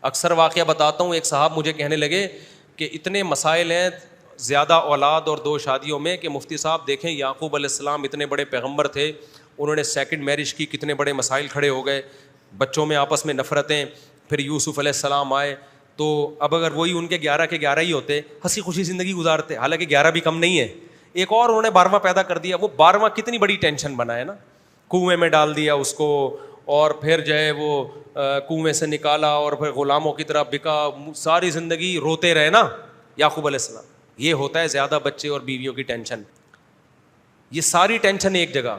اکثر واقعہ بتاتا ہوں. ایک صاحب مجھے کہنے لگے کہ اتنے مسائل ہیں زیادہ اولاد اور 2 شادیوں میں کہ مفتی صاحب دیکھیں یعقوب علیہ السلام اتنے بڑے پیغمبر تھے, انہوں نے سیکنڈ میرج کی, کتنے بڑے مسائل کھڑے ہو گئے, بچوں میں آپس میں نفرتیں. پھر یوسف علیہ السلام آئے, تو اب اگر وہی ان کے 11 کے 11 ہی ہوتے ہنسی خوشی زندگی گزارتے, حالانکہ 11 بھی کم نہیں ہے. ایک اور انہوں نے 12واں پیدا کر دیا, وہ 12واں کتنی بڑی ٹینشن بنا ہے نا, کنویں میں ڈال دیا اس کو, اور پھر جو ہے وہ کنویں سے نکالا اور پھر غلاموں کی طرح بکا, ساری زندگی روتے رہے نا یعقوب علیہ السلام. یہ ہوتا ہے زیادہ بچے اور بیویوں کی ٹینشن, یہ ساری ٹینشن ایک جگہ.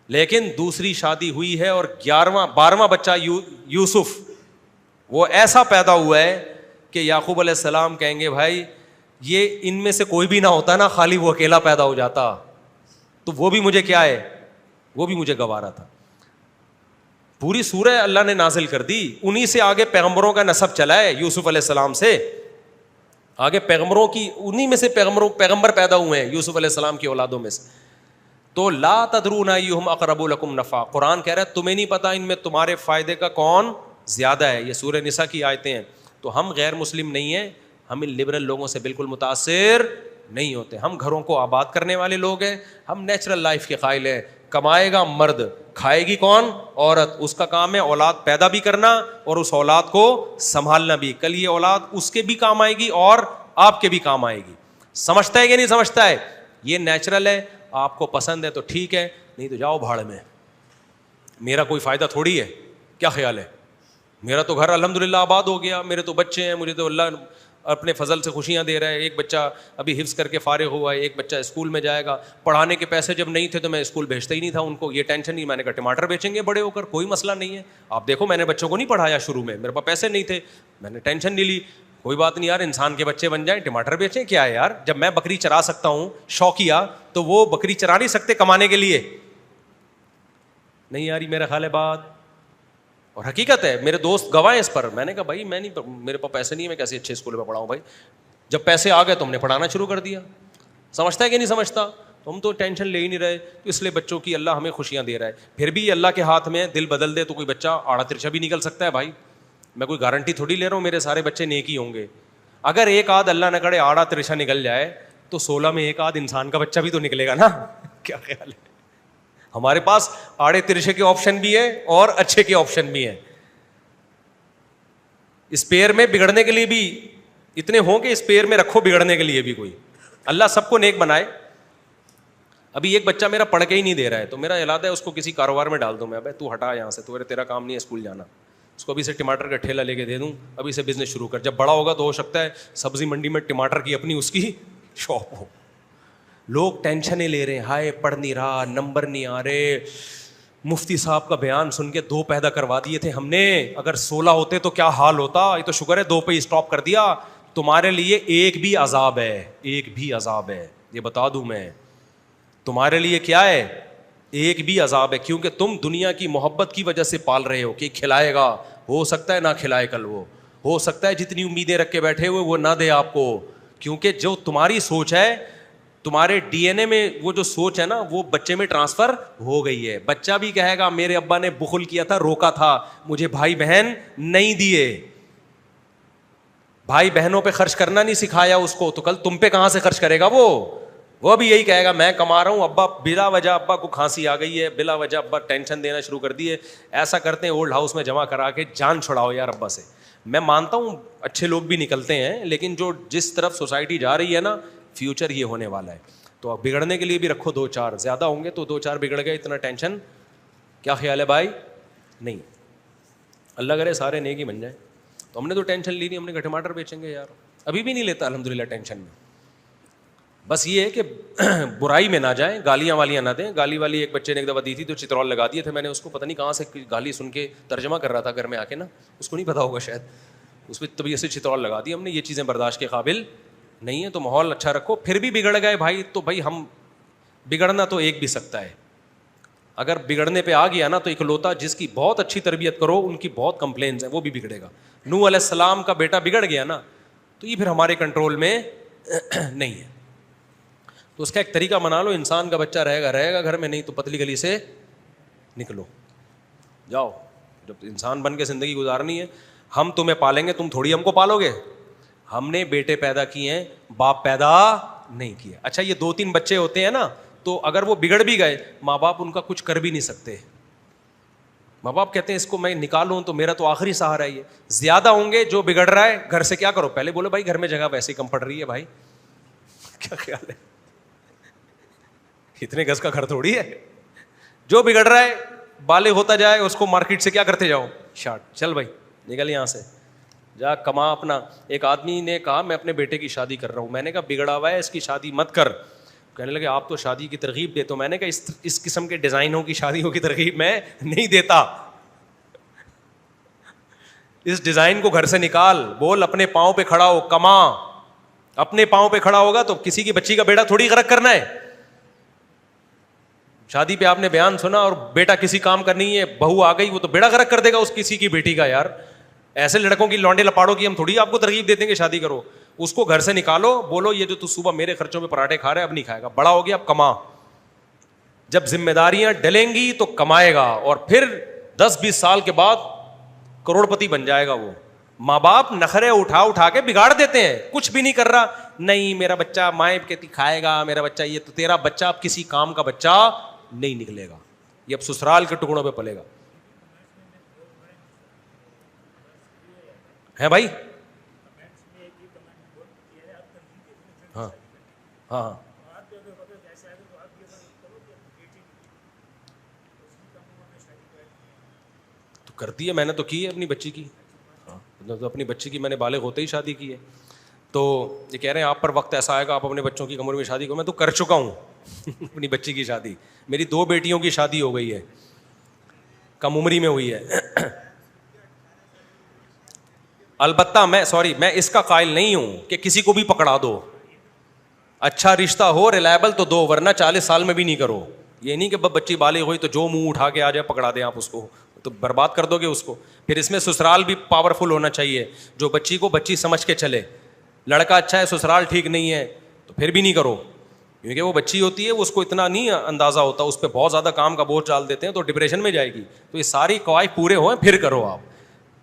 لیکن دوسری شادی ہوئی ہے اور 12واں بچہ یوسف وہ ایسا پیدا ہوا ہے کہ یعقوب علیہ السلام کہیں گے بھائی یہ ان میں سے کوئی بھی نہ ہوتا نا, خالی وہ اکیلا پیدا ہو جاتا تو وہ بھی مجھے کیا ہے, وہ بھی مجھے گوارا تھا. پوری سورہ اللہ نے نازل کر دی, انہی سے آگے پیغمبروں کا نسب چلا ہے, یوسف علیہ السلام سے آگے پیغمبروں کی, انہی میں سے پیغمبر پیدا ہوئے ہیں یوسف علیہ السلام کی اولادوں میں سے. تو لا تدرون ایہم اقرب لکم نفعا, قرآن کہہ رہا ہے تمہیں نہیں پتا ان میں تمہارے فائدے کا کون زیادہ ہے. یہ سورہ نساء کی آیتیں ہیں. تو ہم غیر مسلم نہیں ہیں, ہم ان لبرل لوگوں سے بالکل متاثر نہیں ہوتے. ہم گھروں کو آباد کرنے والے لوگ ہیں, ہم نیچرل لائف کے قائل ہیں. کمائے گا مرد, کھائے گی کون, عورت. اس کا کام ہے اولاد پیدا بھی کرنا اور اس اولاد کو سنبھالنا بھی. کل یہ اولاد اس کے بھی کام آئے گی اور آپ کے بھی کام آئے گی. سمجھتا ہے کہ نہیں سمجھتا ہے؟ یہ نیچرل ہے. آپ کو پسند ہے تو ٹھیک ہے, نہیں تو جاؤ بھاڑ میں, میرا کوئی فائدہ تھوڑی ہے. کیا خیال ہے؟ میرا تو گھر الحمدللہ آباد ہو گیا, میرے تو بچے ہیں, مجھے تو اللہ اپنے فضل سے خوشیاں دے رہا ہے. ایک بچہ ابھی حفظ کر کے فارغ ہوا ہے, ایک بچہ اسکول میں جائے گا. پڑھانے کے پیسے جب نہیں تھے تو میں اسکول بھیجتا ہی نہیں تھا ان کو, یہ ٹینشن نہیں. میں نے کہا ٹماٹر بیچیں گے بڑے ہو کر, کوئی مسئلہ نہیں ہے. آپ دیکھو میں نے بچوں کو نہیں پڑھایا شروع میں, میرے پاس پیسے نہیں تھے, میں نے ٹینشن نہیں لی. کوئی بات نہیں یار, انسان کے بچے بن جائیں, ٹماٹر بیچیں, کیا ہے یار. جب میں بکری چرا سکتا ہوں شوقیہ, تو وہ بکری چرا نہیں سکتے کمانے کے لیے؟ نہیں یاری میرا خیال ہے بات, اور حقیقت ہے, میرے دوست گواہ ہیں اس پر. میں نے کہا بھائی میں نہیں, میرے پاس پیسے نہیں ہے, میں کیسے اچھے اسکول میں پڑھاؤں بھائی. جب پیسے آ گئے تو ہم نے پڑھانا شروع کر دیا. سمجھتا ہے کہ نہیں سمجھتا؟ تو ہم تو ٹینشن لے ہی نہیں رہے, تو اس لیے بچوں کی اللہ ہمیں خوشیاں دے رہا ہے. پھر بھی اللہ کے ہاتھ میں, دل بدل دے تو کوئی بچہ آڑا ترچھا بھی نکل سکتا ہے بھائی. میں کوئی گارنٹی تھوڑی لے رہا ہوں میرے سارے بچے نیک ہی ہوں گے. اگر ایک آدھ اللہ نہ کرے آڑا ترچھا نکل جائے تو 16 میں ایک آدھ انسان کا بچہ بھی تو نکلے گا نا. کیا خیال ہے؟ ہمارے پاس آڑے ترچھے کے آپشن بھی ہے اور اچھے کے آپشن بھی ہیں. اسپیئر میں بگڑنے کے لیے بھی اتنے ہوں کہ اسپیئر میں رکھو بگڑنے کے لیے بھی کوئی. اللہ سب کو نیک بنائے. ابھی ایک بچہ میرا پڑھ کے ہی نہیں دے رہا ہے, تو میرا ارادہ ہے اس کو کسی کاروبار میں ڈال دوں میں. ابے تو ہٹا یہاں سے, تو تیرا کام نہیں ہے اسکول جانا. اس کو ابھی سے ٹماٹر کا ٹھیلا لے کے دے دوں, ابھی سے بزنس شروع کر. جب بڑا ہوگا تو ہو سکتا ہے سبزی منڈی میں ٹماٹر کی اپنی اس کی شاپ ہو. لوگ ٹینشنیں لے رہے ہیں, ہائے پڑھ نہیں رہا, نمبر نہیں آ رہے. مفتی صاحب کا بیان سن کے 2 پیدا کروا دیے تھے ہم نے, اگر 16 ہوتے تو کیا حال ہوتا. یہ تو شکر ہے 2 پہ اسٹاپ کر دیا. تمہارے لیے ایک بھی عذاب ہے, ایک بھی عذاب ہے, یہ بتا دوں میں. تمہارے لیے کیا ہے؟ ایک بھی عذاب ہے, کیونکہ تم دنیا کی محبت کی وجہ سے پال رہے ہو کہ کھلائے گا, ہو سکتا ہے نہ کھلائے کل, وہ ہو سکتا ہے جتنی امیدیں رکھ کے بیٹھے ہوئے وہ نہ دے آپ کو. کیونکہ جو تمہاری سوچ ہے, تمہارے ڈی این اے میں وہ جو سوچ ہے نا, وہ بچے میں ٹرانسفر ہو گئی ہے. بچہ بھی کہے گا میرے ابا نے بخل کیا تھا, روکا تھا, مجھے بھائی بہن نہیں دیے, بھائی بہنوں پہ خرچ کرنا نہیں سکھایا اس کو, تو کل تم پہ کہاں سے خرچ کرے گا وہ بھی یہی کہے گا میں کما رہا ہوں, ابا بلا وجہ ابا کو کھانسی آ گئی ہے, بلا وجہ ابا ٹینشن دینا شروع کر دی ہے. ایسا کرتے ہیں اولڈ ہاؤس میں جمع کرا کے جان چھڑاؤ یار ابا سے. میں مانتا ہوں اچھے لوگ بھی نکلتے ہیں, لیکن جو جس طرف سوسائٹی جا رہی ہے نا, فیوچر یہ ہونے والا ہے. تو اب بگڑنے کے لیے بھی رکھو 2-4, زیادہ ہوں گے تو 2-4 بگڑ گئے, اتنا ٹینشن. کیا خیال ہے بھائی؟ نہیں, اللہ کرے سارے نیک ہی بن جائیں. تو ہم نے تو ٹینشن لی نہیں, ہم نے کہا ٹماٹر بیچیں گے یار. ابھی بھی نہیں لیتا الحمدللہ ٹینشن میں. بس یہ ہے کہ برائی میں نہ جائیں, گالیاں والیاں نہ دیں. گالی والی ایک بچے نے ایک دفعہ دی تھی تو چترول لگا دیے تھے میں نے اس کو, پتہ نہیں کہاں سے گالی سن کے ترجمہ کر رہا تھا گھر میں آ کے نا, اس کو نہیں پتا ہوگا شاید, اس پہ طبیعت سے چترول لگا دی ہم نے. یہ چیزیں برداشت کے قابل نہیں ہے. تو ماحول اچھا رکھو. پھر بھی بگڑ گئے بھائی, تو بھائی ہم بگڑنا تو ایک بھی سکتا ہے. اگر بگڑنے پہ آ گیا نا تو اکلوتا جس کی بہت اچھی تربیت کرو ان کی بہت کمپلینس ہیں, وہ بھی بگڑے گا. نوح علیہ السلام کا بیٹا بگڑ گیا نا, تو یہ پھر ہمارے کنٹرول میں نہیں ہے. تو اس کا ایک طریقہ بنا لو, انسان کا بچہ رہے گا گھر میں, نہیں تو پتلی گلی سے نکلو, جاؤ. جب انسان بن کے زندگی گزارنی ہے, ہم تمہیں پالیں گے, تم تھوڑی ہم کو پالو گے. ہم نے بیٹے پیدا کیے ہیں, باپ پیدا نہیں کیا. اچھا یہ 2-3 بچے ہوتے ہیں نا, تو اگر وہ بگڑ بھی گئے, ماں باپ ان کا کچھ کر بھی نہیں سکتے. ماں باپ کہتے ہیں اس کو میں نکالوں تو میرا تو آخری سہارا ہی ہے. زیادہ ہوں گے جو بگڑ رہا ہے, گھر سے کیا کرو, پہلے بولو بھائی گھر میں جگہ ویسے ہی کم پڑ رہی ہے بھائی, کیا خیال ہے, اتنے گز کا گھر تھوڑی ہے. جو بگڑ رہا ہے بالغ ہوتا جائے, اس کو مارکیٹ سے کیا کرتے جاؤ, شارٹ, چل بھائی نکل یہاں سے, جا کما اپنا. ایک آدمی نے کہا میں اپنے بیٹے کی شادی کر رہا ہوں. میں نے کہا بگڑا ہوا ہے اس کی شادی مت کر. کہنے لگے آپ تو شادی کی ترغیب دیتے ہو. میں نے کہا اس قسم کے ڈیزائنوں کی شادیوں کی ترغیب میں نہیں دیتا. اس ڈیزائن کو گھر سے نکال, بول اپنے پاؤں پہ کھڑا ہو, کما. اپنے پاؤں پہ کھڑا ہوگا تو کسی کی بچی کا بیٹا تھوڑی غرق کرنا ہے. شادی پہ آپ نے بیان سنا اور بیٹا کسی کام کا نہیں ہے, بہو آ گئی وہ تو بیڑا غرق کر دے گا اس کسی کی بیٹی کا. یار ایسے لڑکوں کی لانڈے لپاڑوں کی ہم تھوڑی آپ کو ترغیب دیتے ہیں کہ شادی کرو. اس کو گھر سے نکالو, بولو یہ جو تو صبح میرے خرچوں میں پراٹھے کھا رہا ہے اب نہیں کھائے گا, بڑا ہو گیا اب کما. جب ذمہ داریاں ڈلیں گی تو کمائے گا, اور پھر 10-20 سال کے بعد کروڑ پتی بن جائے گا وہ. ماں باپ نخرے اٹھا کے بگاڑ دیتے ہیں. کچھ بھی نہیں کر رہا, نہیں میرا بچہ مائیں کہتی کھائے گا, میرا بچہ یہ, تو تیرا بچہ اب کسی کام کا بچہ نہیں نکلے گا, یہ اب سسرال کے ٹکڑوں پہ پلے گا. ہے بھائی, ہاں ہاں تو کرتی ہے, میں نے تو کی ہے اپنی بچی کی. ہاں تو اپنی بچی کی میں نے بالغ ہوتے ہی شادی کی ہے. تو یہ کہہ رہے ہیں آپ پر وقت ایسا آئے گا آپ اپنے بچوں کی عمر میں شادی کرو. میں تو کر چکا ہوں اپنی بچی کی شادی. میری 2 بیٹیوں کی شادی ہو گئی ہے, کم عمری میں ہوئی ہے. البتہ میں اس کا قائل نہیں ہوں کہ کسی کو بھی پکڑا دو. اچھا رشتہ ہو ریلائبل تو دو, ورنہ 40 سال میں بھی نہیں کرو. یہ نہیں کہ بچی بالغ ہوئی تو جو منہ اٹھا کے آ جائے پکڑا دیں آپ اس کو, تو برباد کر دو گے اس کو. پھر اس میں سسرال بھی پاورفل ہونا چاہیے, جو بچی کو بچی سمجھ کے چلے. لڑکا اچھا ہے سسرال ٹھیک نہیں ہے تو پھر بھی نہیں کرو, کیونکہ وہ بچی ہوتی ہے اس کو اتنا نہیں اندازہ ہوتا, اس پہ بہت زیادہ کام کا بوجھ ڈال دیتے ہیں تو ڈپریشن میں جائے گی. تو یہ ساری قواعد پورے ہوئے پھر کرو, آپ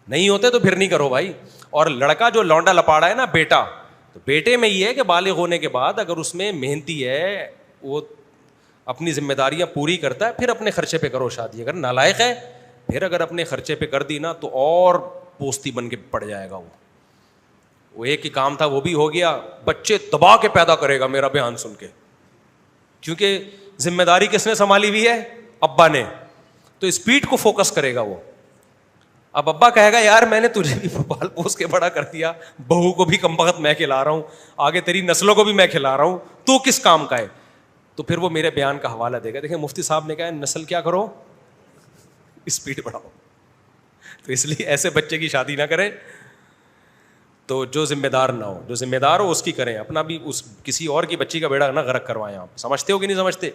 نہیں ہوتے تو پھر نہیں کرو بھائی. اور لڑکا جو لونڈا لپاڑا ہے نا بیٹا, تو بیٹے میں یہ ہے کہ بالغ ہونے کے بعد اگر اس میں محنتی ہے, وہ اپنی ذمہ داریاں پوری کرتا ہے, پھر اپنے خرچے پہ کرو شادی. اگر نالائق ہے پھر اگر اپنے خرچے پہ کر دی نا تو اور پوستی بن کے پڑ جائے گا. وہ ایک ہی کام تھا وہ بھی ہو گیا, بچے دبا کے پیدا کرے گا میرا بیان سن کے, کیونکہ ذمہ داری کس نے سنبھالی ہوئی ہے, ابا نے. تو اسپیڈ کو فوکس کرے گا وہ. اب ابا کہے گا یار میں نے تجھے بھی پال پوس کے بڑا کر دیا, بہو کو بھی کم وقت میں کھلا رہا ہوں, آگے تیری نسلوں کو بھی میں کھلا رہا ہوں, تو کس کام کا ہے. تو پھر وہ میرے بیان کا حوالہ دے گا. دیکھیں مفتی صاحب نے کہا نسل کیا کرو, اسپیڈ بڑھاؤ. تو اس لیے ایسے بچے کی شادی نہ کریں تو جو ذمہ دار نہ ہو, جو ذمہ دار ہو اس کی کریں, اپنا بھی اس کسی اور کی بچی کا بیڑا نہ غرق کروائیں. آپ سمجھتے ہو کہ نہیں سمجھتے؟